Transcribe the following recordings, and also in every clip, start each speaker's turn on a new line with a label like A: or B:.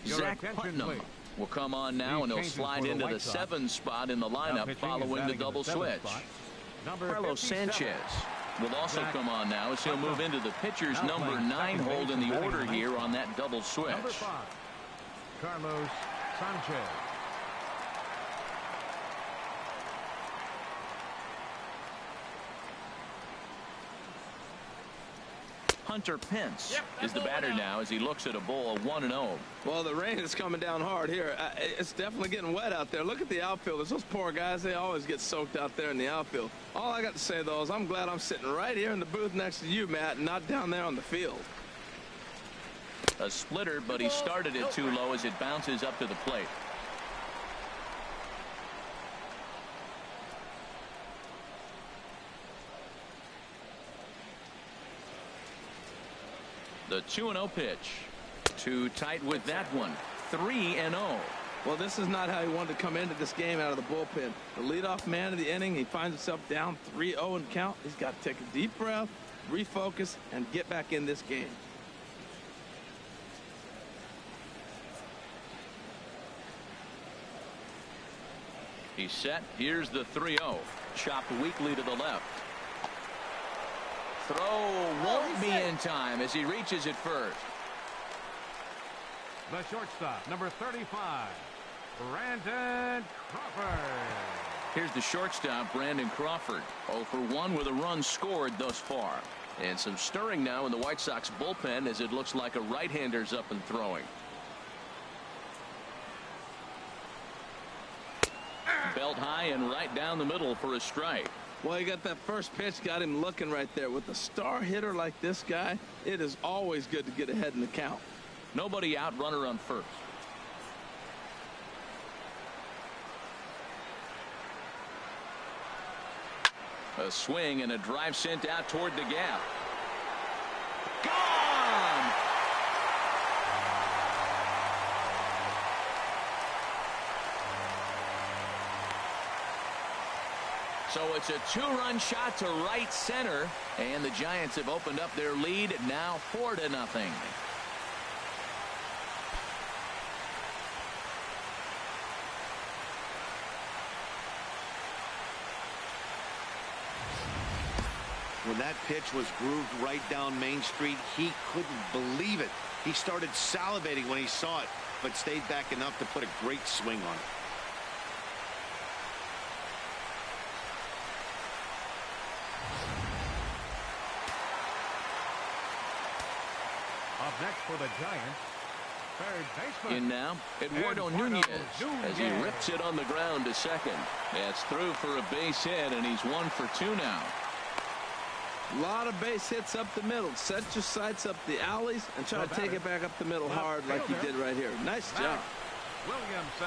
A: Zach Putnam will come on now, and he'll slide into the 7 spot in the lineup following the double switch. Carlos Sanchez will also come on now as he'll move into the pitcher's number 9 hold in the order here on that double switch.
B: Carlos Sanchez.
A: Hunter Pence is the batter now as he looks at a ball 1-0.
C: Well, the rain is coming down hard here. It's definitely getting wet out there. Look at the outfielders. Those poor guys, they always get soaked out there in the outfield. All I got to say, though, is I'm glad I'm sitting right here in the booth next to you, Matt, and not down there on the field.
A: A splitter, but he started it too low as it bounces up to the plate. The 2-0 pitch. Too tight with that one. 3-0.
C: Well, this is not how he wanted to come into this game out of the bullpen. The leadoff man of the inning, he finds himself down 3-0 in count. He's got to take a deep breath, refocus, and get back in this game.
A: He's set. Here's the 3-0. Chopped weakly to the left. Throw won't be in time as he reaches it first.
B: The shortstop, number 35, Brandon Crawford.
A: Here's the shortstop, Brandon Crawford. 0 for 1 with a run scored thus far. And some stirring now in the White Sox bullpen as it looks like a right-hander's up and throwing. Belt high and right down the middle for a strike.
C: Well, you got that first pitch, got him looking right there. With a star hitter like this guy, it is always good to get ahead in the count.
A: Nobody out, runner on first. A swing and a drive sent out toward the gap. Gone! So it's a 2-run shot to right center, and the Giants have opened up their lead now 4-0.
D: When that pitch was grooved right down Main Street, he couldn't believe it. He started salivating when he saw it, but stayed back enough to put a great swing on it.
B: Up next for the Giants, third baseman.
A: In now, Eduardo Nunez as he rips it on the ground to second. That's through for a base hit, and he's 1 for 2 now.
C: A lot of base hits up the middle. Set your sights up the alleys and try to take it back up the middle hard like he did right here. Nice job.
B: Williamson.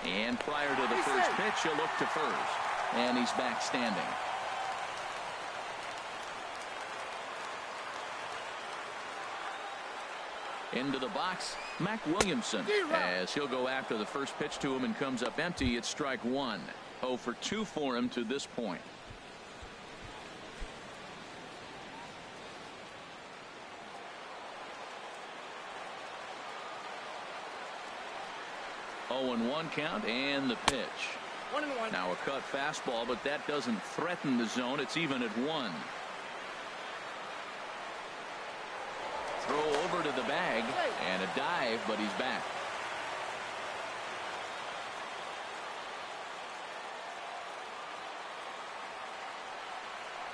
A: And prior to the first pitch, he'll look to first. And he's back standing. Into the box, Mac Williamson, as he'll go after the first pitch to him and comes up empty. It's strike 1. 0 for 2 for him to this point. Oh, 0-1 count, and the pitch.
E: 1-1.
A: Now a cut fastball, but that doesn't threaten the zone. It's even at 1. Throw over to the bag and a dive, but he's back.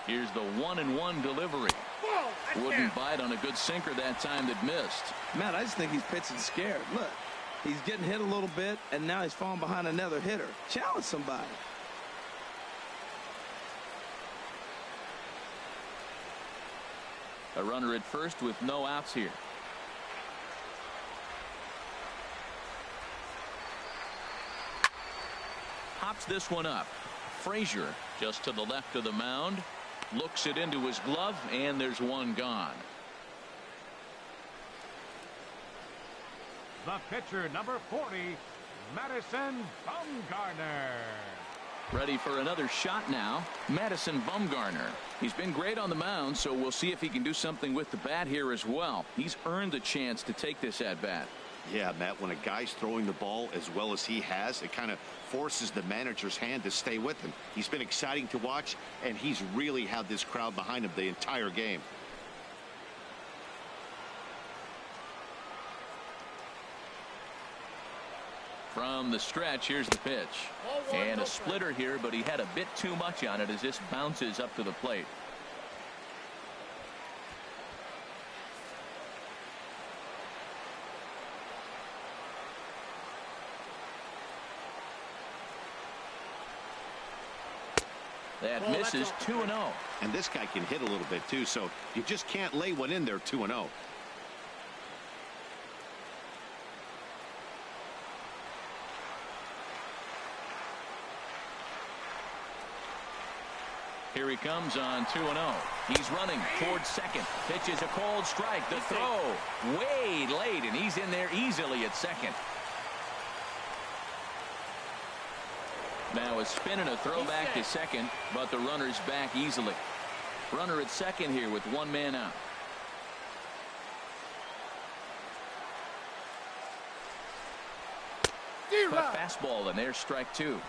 A: Here's the 1-1 delivery. Wouldn't bite on a good sinker that time that missed.
C: Matt, I just think he's pitching scared. Look, he's getting hit a little bit, and now he's falling behind another hitter. Challenge somebody.
A: A runner at first with no outs here. Hops this one up. Frazier just to the left of the mound. Looks it into his glove, and there's one gone.
B: The pitcher, number 40, Madison Bumgarner.
A: Ready for another shot now, Madison Bumgarner. He's been great on the mound, so we'll see if he can do something with the bat here as well. He's earned the chance to take this at bat.
D: Yeah, Matt, when a guy's throwing the ball as well as he has, it kind of forces the manager's hand to stay with him. He's been exciting to watch, and he's really had this crowd behind him the entire game.
A: From the stretch, here's the pitch. And a splitter here, but he had a bit too much on it as this bounces up to the plate. That misses 2-0.
D: And this guy can hit a little bit too, so you just can't lay one in there 2-0.
A: Here he comes on 2-0. He's running towards second. Pitches a cold strike. The throw way late, and he's in there easily at second. Now a spin and a throw back to second, but the runner's back easily. Runner at second here with one man out. Cut fastball, and there's strike two.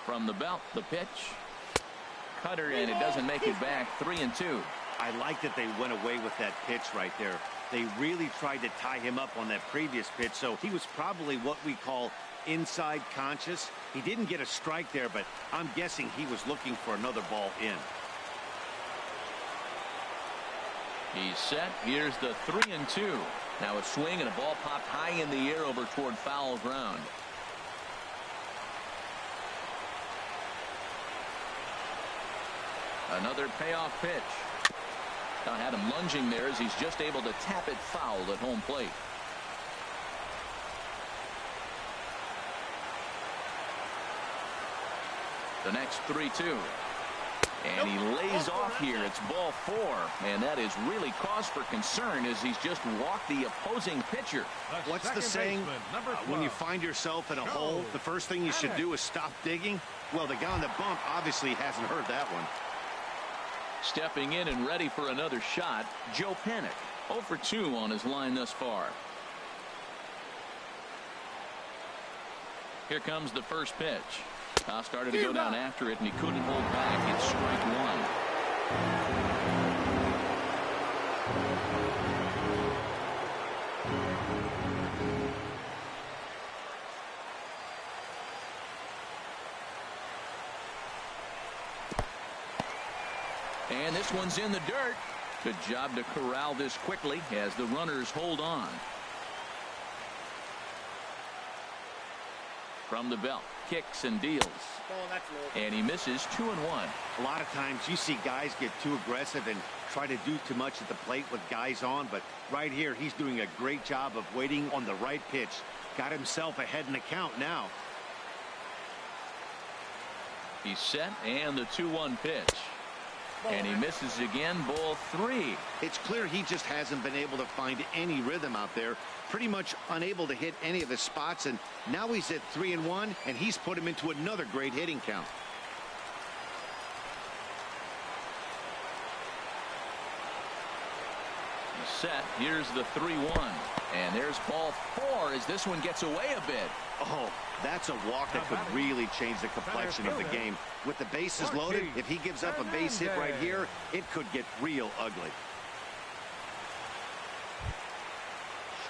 A: From the belt, the pitch. Cutter, and it doesn't make it back. 3-2.
D: I like that they went away with that pitch right there. They really tried to tie him up on that previous pitch, so he was probably what we call inside conscious. He didn't get a strike there, but I'm guessing he was looking for another ball in.
A: He's set. Here's the 3-2. Now a swing and a ball popped high in the air over toward foul ground. Another payoff pitch. Now had him lunging there as he's just able to tap it foul at home plate. The next 3-2. And he lays off here. It's ball 4. And that is really cause for concern as he's just walked the opposing pitcher.
D: What's the saying? When you find yourself in a hole, the first thing you should do is stop digging. Well, the guy on the bump obviously hasn't heard that one.
A: Stepping in and ready for another shot, Joe PANIK. 0 for 2 on his line thus far. Here comes the first pitch. Started to go down after it, and he couldn't hold back. It's strike one. And this one's in the dirt. Good job to corral this quickly as the runners hold on. From the belt, kicks and deals. And he misses 2-1.
D: A lot of times you see guys get too aggressive and try to do too much at the plate with guys on, but right here he's doing a great job of waiting on the right pitch. Got himself ahead in the count now.
A: He's set, and the 2-1 pitch. And he misses again, ball 3.
D: It's clear he just hasn't been able to find any rhythm out there. Pretty much unable to hit any of his spots, and now he's at 3-1, and he's put him into another great hitting count.
A: He's set. Here's the 3-1. And there's ball 4 as this one gets away a bit.
D: Oh, that's a walk that could really change the complexion of the game. With the bases loaded, if he gives up a base hit right here, it could get real ugly.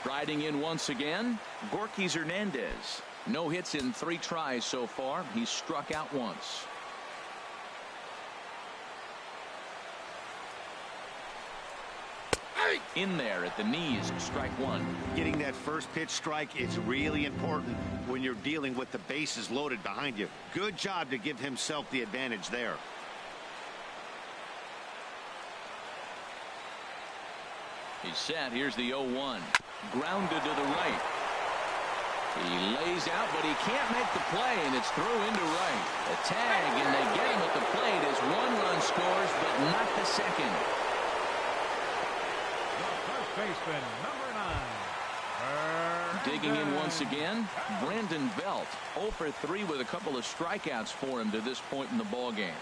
A: Striding in once again, Gorky Hernandez. No hits in 3 tries so far. He's struck out once. In there at the knees, strike 1.
D: Getting that first pitch strike is really important when you're dealing with the bases loaded behind you. Good job to give himself the advantage there.
A: He's set. Here's the 0-1. Grounded to the right. He lays out, but he can't make the play, and it's through into right. A tag, and they get him at the plate as 1 run scores, but not the second.
B: The first baseman, number 9,
A: Digging in once again, Brandon Belt. 0 for 3 with a couple of strikeouts for him to this point in the ball game.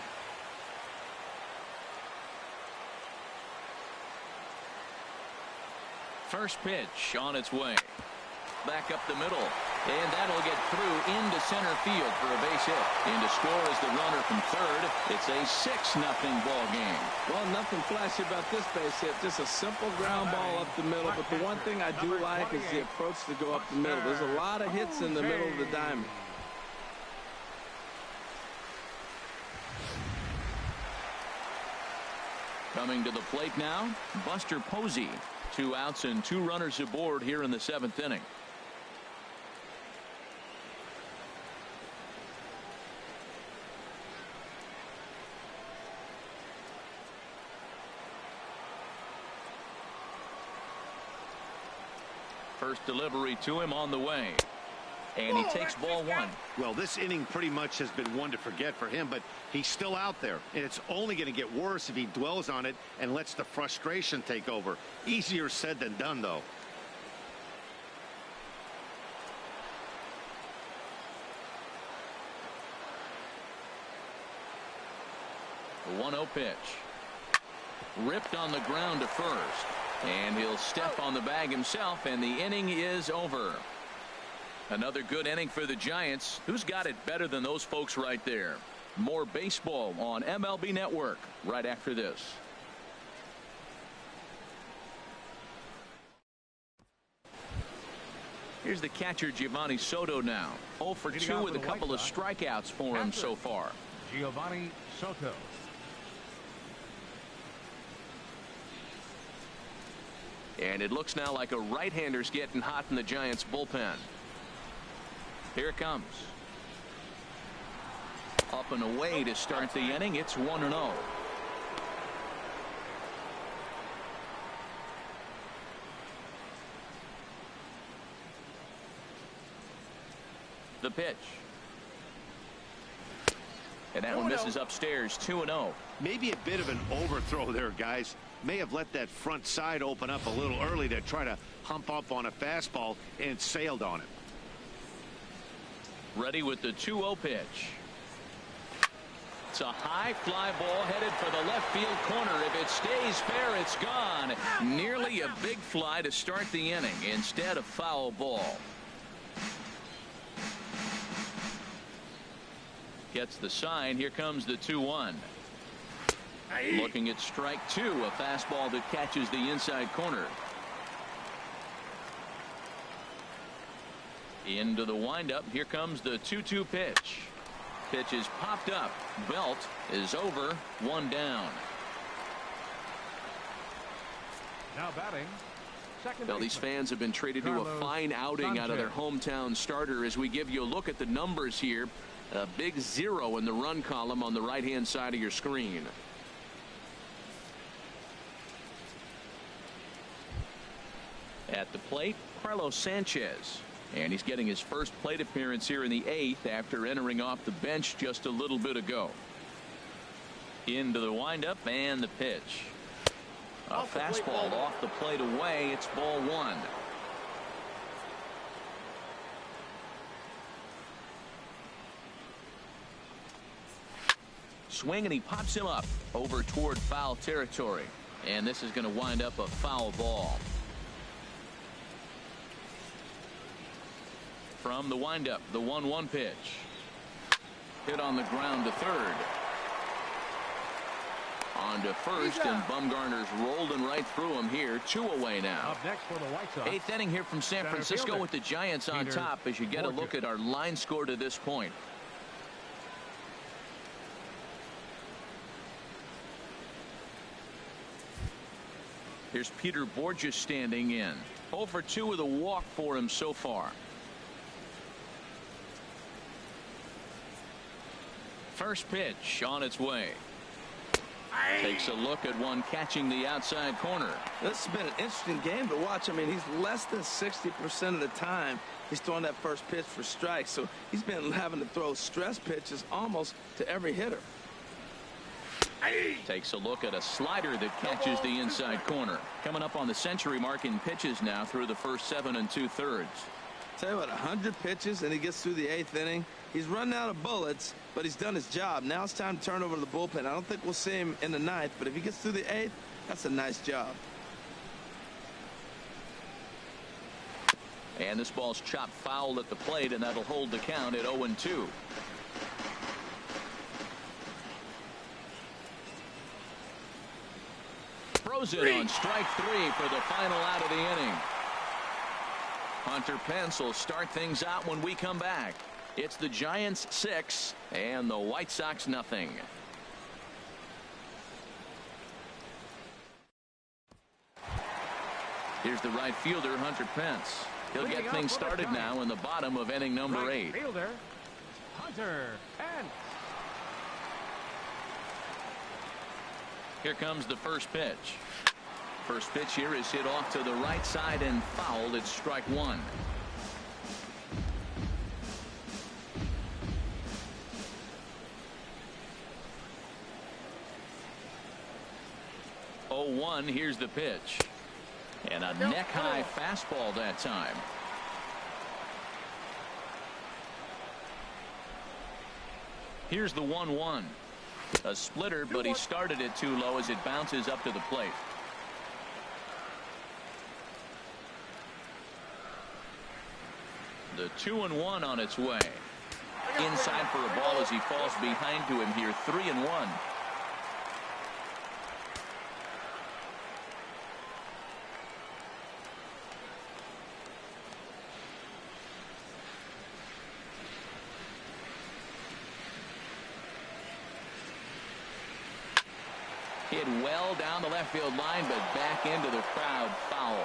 A: First pitch on its way. Back up the middle. And that'll get through into center field for a base hit. And to score is the runner from third. It's a 6-0 ball game.
C: Well, nothing flashy about this base hit. Just a simple ground ball up the middle. But the one thing I do like is the approach to go up the middle. There's a lot of hits in the middle of the diamond.
A: Coming to the plate now, Buster Posey. 2 outs and 2 runners aboard here in the 7th inning. First delivery to him on the way. And he takes ball 1.
D: Well, this inning pretty much has been one to forget for him, but he's still out there. And it's only going to get worse if he dwells on it and lets the frustration take over. Easier said than done, though.
A: The 1-0 pitch. Ripped on the ground to first. And he'll step on the bag himself, and the inning is over. Another good inning for the Giants. Who's got it better than those folks right there? More baseball on MLB Network right after this. Here's the catcher, Giovanni Soto, now. 0 for 2 with a couple of strikeouts for him so far.
B: Giovanni Soto.
A: And it looks now like a right-hander's getting hot in the Giants bullpen. Here it comes. Up and away to start the inning. It's 1-0. The pitch. And that one misses upstairs. 2-0.
D: Maybe a bit of an overthrow there, guys. May have let that front side open up a little early to try to hump up on a fastball and sailed on it.
A: Ready with the 2-0 pitch. It's a high fly ball headed for the left field corner. If it stays fair, it's gone. Nearly a big fly to start the inning. Instead, a foul ball. Gets the sign. Here comes the 2-1. Looking at strike 2, a fastball that catches the inside corner. Into the windup. Here comes the 2-2 pitch. Pitch is popped up. Belt is over. 1 down.
B: Now batting.
A: Well, these fans have been treated to a fine outing out of their hometown starter as we give you a look at the numbers here. A big 0 in the run column on the right-hand side of your screen. At the plate, Carlos Sanchez. And he's getting his first plate appearance here in the 8th after entering off the bench just a little bit ago. Into the windup and the pitch. A fastball off the plate away. It's ball 1. Swing, and he pops him up over toward foul territory. And this is going to wind up a foul ball. From the windup, the 1-1 pitch. Hit on the ground to third. On to first, and Bumgarner's rolling right through him here. 2 away now.
B: Up next for the White Sox.
A: 8th inning here from San Francisco with the Giants on top as you get a look at our line score to this point. Here's Peter Borges standing in. 0 for 2 with a walk for him so far. First pitch on its way. Takes a look at one catching the outside corner.
C: This has been an interesting game to watch. I mean, he's less than 60% of the time he's throwing that first pitch for strikes. So he's been having to throw stress pitches almost to every hitter.
A: Takes a look at a slider that catches the inside corner. Coming up on the century mark in pitches now through the first 7 2/3.
C: Tell you what, 100 pitches, and he gets through the 8th inning. He's running out of bullets, but he's done his job. Now it's time to turn over to the bullpen. I don't think we'll see him in the 9th, but if he gets through the 8th, that's a nice job.
A: And this ball's chopped foul at the plate, and that'll hold the count at 0-2. Throws it on strike 3 for the final out of the inning. Hunter Pence will start things out when we come back. It's the Giants 6 and the White Sox nothing. Here's the right fielder, Hunter Pence. He'll get things started now in the bottom of inning number 8.
B: Fielder, Hunter Pence.
A: Here comes the first pitch. First pitch here is hit off to the right side and fouled. It's strike 1. Oh, 1. Here's the pitch. And a neck-high fastball that time. Here's the 1-1. A splitter, but he started it too low as it bounces up to the plate. The 2-1 on its way. Inside for a ball as he falls behind to him here. 3-1. Hit well down the left field line, but back into the crowd. Foul.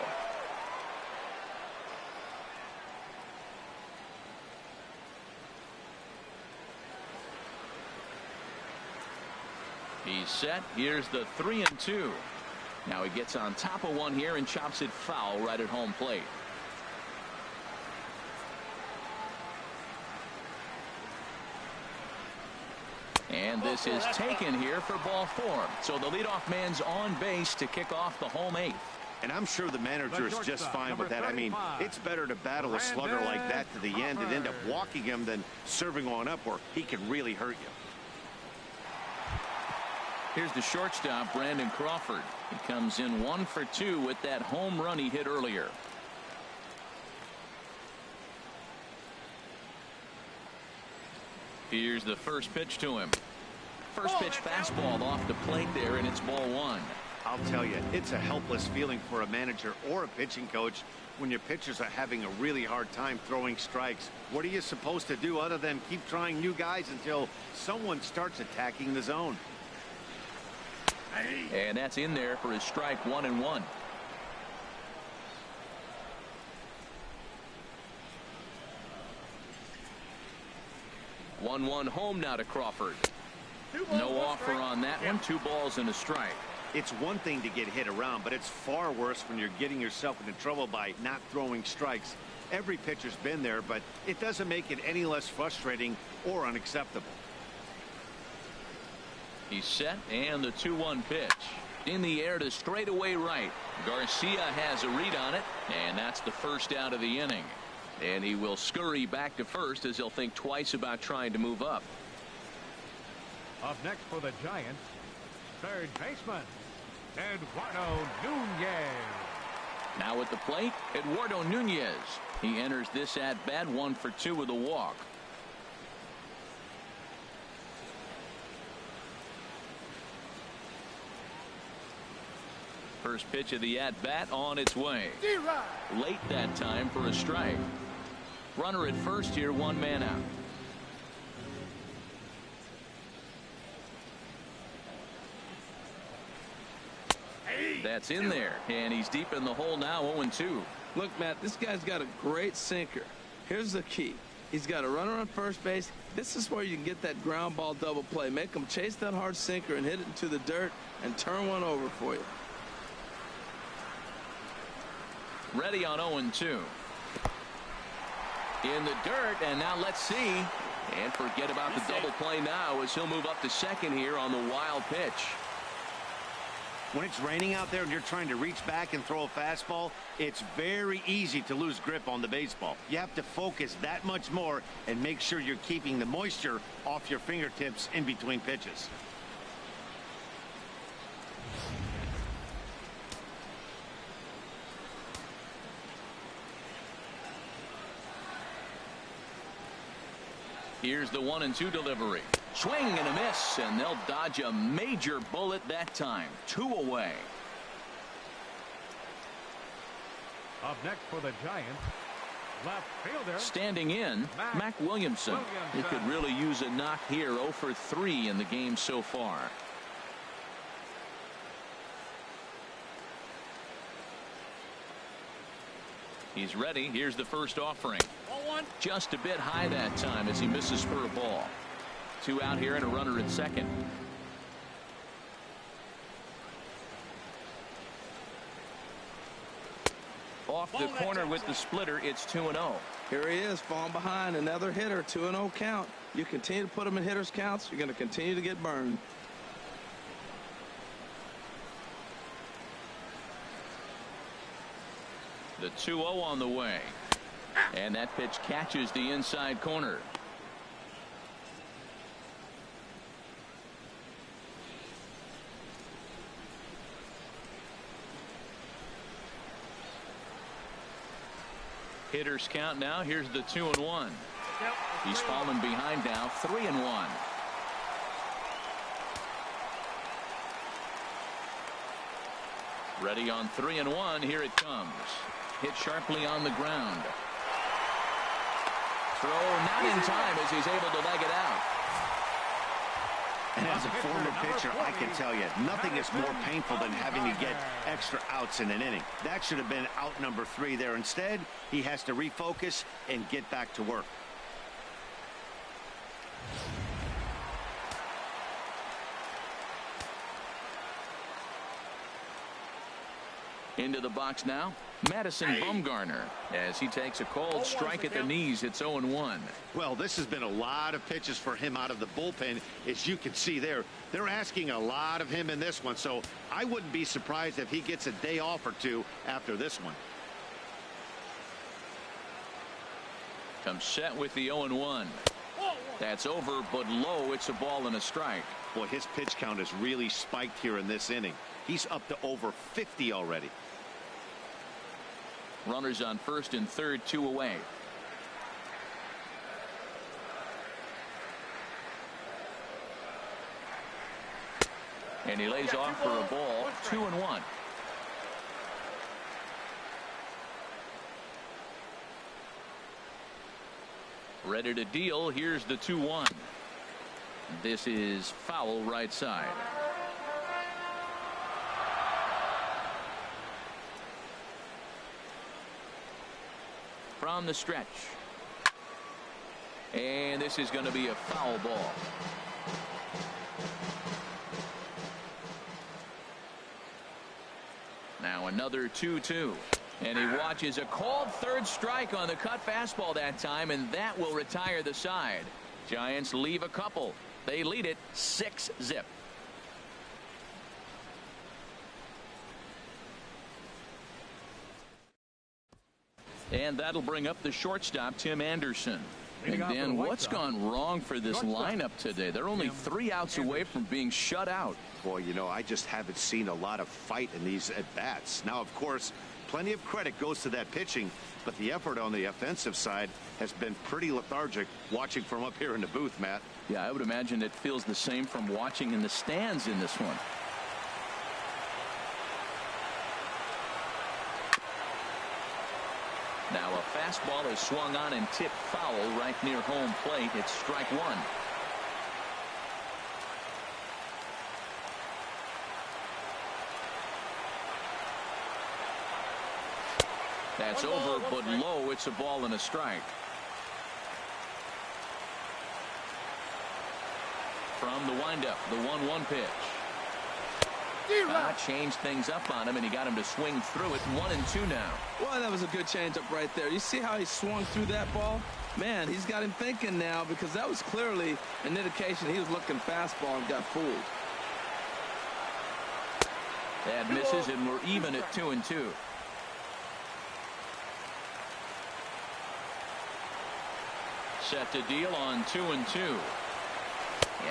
A: He's set. Here's the 3-2. Now he gets on top of one here and chops it foul right at home plate. And this is taken here for ball 4. So the leadoff man's on base to kick off the home 8th.
D: And I'm sure the manager is just fine with that. I mean, it's better to battle a slugger like that to the end and end up walking him than serving on up where he can really hurt you.
A: Here's the shortstop, Brandon Crawford. He comes in 1 for 2 with that home run he hit earlier. Here's the first pitch to him. First pitch fastball off the plate there, and it's ball 1.
D: I'll tell you, it's a helpless feeling for a manager or a pitching coach when your pitchers are having a really hard time throwing strikes. What are you supposed to do other than keep trying new guys until someone starts attacking the zone?
A: And that's in there for his strike 1-1. 1-1 home now to Crawford. No offer on that one. 2 balls and a strike.
D: It's one thing to get hit around, but it's far worse when you're getting yourself into trouble by not throwing strikes. Every pitcher's been there, but it doesn't make it any less frustrating or unacceptable.
A: He's set, and the 2-1 pitch. In the air to straightaway right. Garcia has a read on it, and that's the first out of the inning. And he will scurry back to first as he'll think twice about trying to move up.
B: Up next for the Giants, third baseman, Eduardo Nunez.
A: Now at the plate, Eduardo Nunez. He enters this at bat 1 for 2 with a walk. First pitch of the at bat on its way. Late that time for a strike. Runner at first here, 1 man out. That's in there, and he's deep in the hole now. 0-2.
C: Look, Matt, this guy's got a great sinker. Here's the key. He's got a runner on first base. This is where you can get that ground ball double play. Make him chase that hard sinker and hit it into the dirt and turn one over for you.
A: Ready on 0-2. In the dirt, and now let's see. And forget about the double play now as he'll move up to second here on the wild pitch.
D: When it's raining out there and you're trying to reach back and throw a fastball, it's very easy to lose grip on the baseball. You have to focus that much more and make sure you're keeping the moisture off your fingertips in between pitches.
A: Here's the 1-2 delivery. Swing and a miss, and they'll dodge a major bullet that time. 2 away.
B: Up next for the Giants, left fielder.
A: Standing in, Mac Williamson. He could really use a knock here. 0 for 3 in the game so far. He's ready. Here's the first offering. Just a bit high that time as he misses for a ball. 2 out here and a runner at second. Off the corner with the splitter. It's 2-0.
C: Here he is, falling behind. Another hitter. 2-0 count. You continue to put him in hitters counts, you're going to continue to get burned.
A: The 2-0 on the way. And that pitch catches the inside corner. Hitters count now. Here's the 2-1. He's fallen behind now. 3-1. Ready on 3-1. Here it comes. Hit sharply on the ground. Throw not in time as he's able to leg it out.
D: And as a former pitcher, I can tell you, nothing is more painful than having to get extra outs in an inning. That should have been out number 3 there. Instead, he has to refocus and get back to work.
A: Into the box now, Madison Bumgarner, as he takes a cold strike at the knees. It's 0-1.
D: Well, this has been a lot of pitches for him out of the bullpen. As you can see there, they're asking a lot of him in this one, so I wouldn't be surprised if he gets a day off or 2 after this one.
A: Comes set with the 0-1. That's over, but low. It's a ball and a strike.
D: Boy, his pitch count has really spiked here in this inning. He's up to over 50 already.
A: Runners on first and third, 2 away. And he lays off for a ball. 2-1. Ready to deal. Here's the 2-1. This is foul right side. From the stretch. And this is going to be a foul ball. Now another 2-2. And he watches a called third strike on the cut fastball that time, and that will retire the side. Giants leave a couple. They lead it 6-0. And that'll bring up the shortstop, Tim Anderson. And Dan, what's gone wrong for this lineup today? They're only 3 outs away from being shut out.
D: Boy, you know, I just haven't seen a lot of fight in these at-bats. Now, of course, plenty of credit goes to that pitching, but the effort on the offensive side has been pretty lethargic watching from up here in the booth, Matt.
A: Yeah, I would imagine it feels the same from watching in the stands in this one. Now a fastball is swung on and tipped foul right near home plate. It's strike 1. That's over, but low. It's a ball and a strike. From the windup, the 1-1 pitch. Changed things up on him, and he got him to swing through it. 1-2 now.
C: Well, that was a good changeup right there. You see how he swung through that ball? Man, he's got him thinking now, because that was clearly an indication he was looking fastball and got fooled.
A: That misses, and we're even at 2-2. Set to deal on 2-2.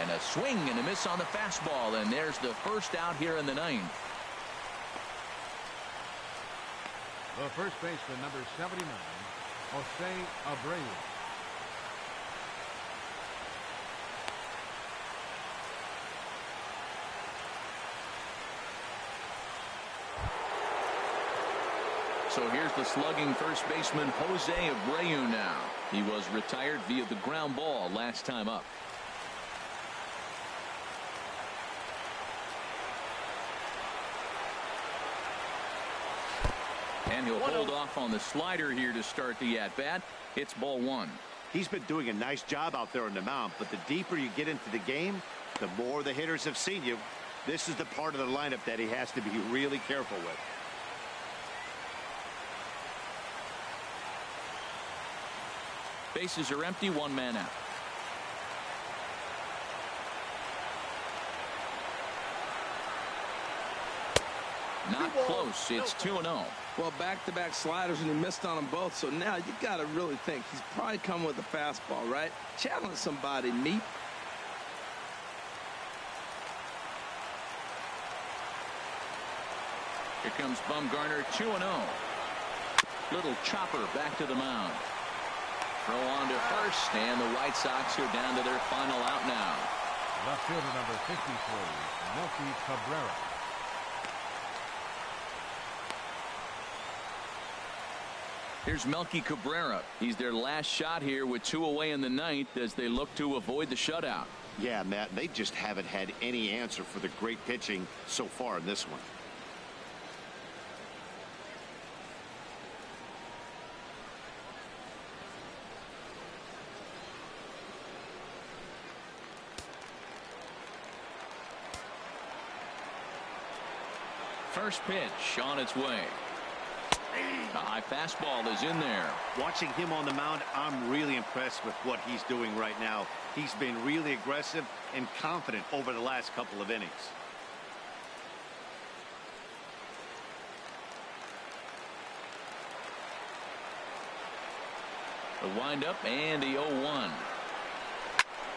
A: And a swing and a miss on the fastball, and there's the first out here in the ninth.
B: The first baseman, number 79, Cabrera.
A: So here's the slugging first baseman, Jose Abreu now. He was retired via the ground ball last time up. And he'll hold off on the slider here to start the at-bat. It's ball one.
D: He's been doing a nice job out there on the mound, but the deeper you get into the game, the more the hitters have seen you. This is the part of the lineup that he has to be really careful with.
A: Bases are empty, one man out. Not close. It's 2-0.
C: Well, back-to-back sliders, and he missed on them both. So now you got to really think he's probably coming with a fastball, right? Challenge somebody, meet.
A: Here comes Bumgarner, 2-0. Little chopper back to the mound. Throw on to first, and the White Sox are down to their final out now.
B: Left fielder number 53, MELKY Cabrera.
A: Here's MELKY Cabrera. He's their last shot here with 2 away in the ninth as they look to avoid the shutout.
D: Yeah, Matt, they just haven't had any answer for the great pitching so far in this one.
A: First pitch on its way. A high fastball is in there.
D: Watching him on the mound, I'm really impressed with what he's doing right now. He's been really aggressive and confident over the last couple of innings.
A: The windup and the 0-1.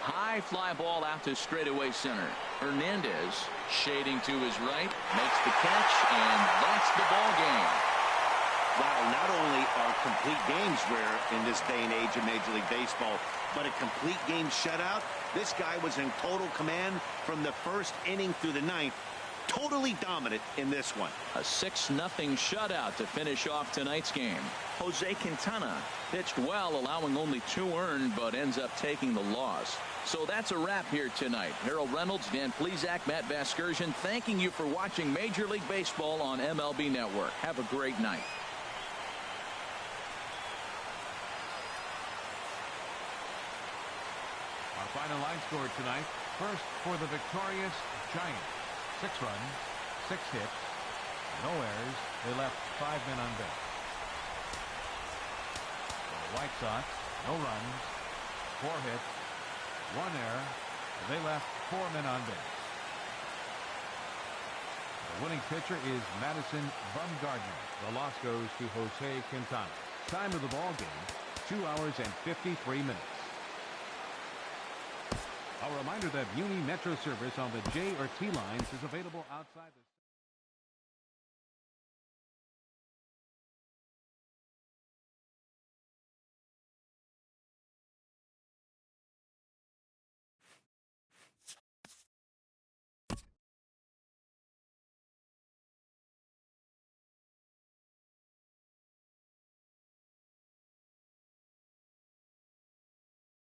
A: High fly ball out to straightaway center. Hernandez shading to his right, makes the catch, and that's the ball game.
D: Wow, not only are complete games rare in this day and age of Major League Baseball, but a complete game shutout. This guy was in total command from the first inning through the ninth. Totally dominant in this one.
A: A 6-0 shutout to finish off tonight's game. Jose Quintana pitched well, allowing only 2 earned, but ends up taking the loss. So that's a wrap here tonight. Harold Reynolds, Dan Plesac, Matt Vasgersian, thanking you for watching Major League Baseball on MLB Network. Have a great night.
B: Our final line score tonight. First for the victorious Giants. 6 runs, 6 hits, no errors. They left 5 men on base. For the White Sox, no runs, 4 hits, 1 error. They left 4 men on base. The winning pitcher is Madison Bumgarner. The loss goes to Jose Quintana. Time of the ball game, 2 hours and 53 minutes. A reminder that Muni Metro service on the J or T lines is available outside the